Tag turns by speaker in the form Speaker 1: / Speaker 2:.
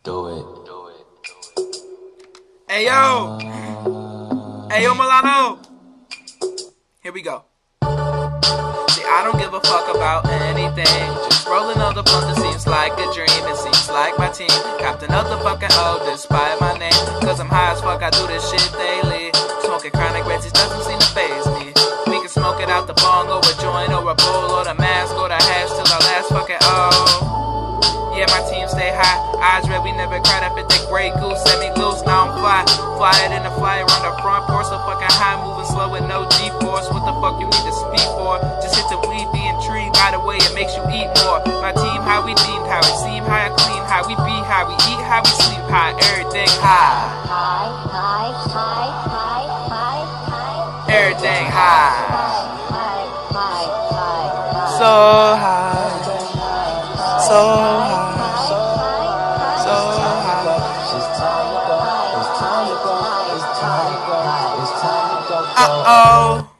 Speaker 1: Do it.
Speaker 2: Hey yo! Hey yo, Milano! Here we go. See, I don't give a fuck about anything. Just rolling on the blunt, it seems like a dream. It seems like my team copped another fucking O despite my name. Cause I'm high as fuck, I do this shit daily. Smoking chronic reddies doesn't seem to faze me. We can smoke it out the bong or a joint or a bowl or the mask or the hash till our last fucking O. Yeah, my team stay high. Eyes red, we never cried. If it take Grey Goose, set me loose, now I'm fly. Fly it in the flyer on the front porch, so fucking high, moving slow with no G-force. What the fuck you need to speed for? Just hit the weed, be intrigued by the way it makes you eat more. My team, how we deemed, how we seem, how I clean, how we be, how we eat, how we sleep, high, everything high. Everything high. So high. So high. Uh-oh.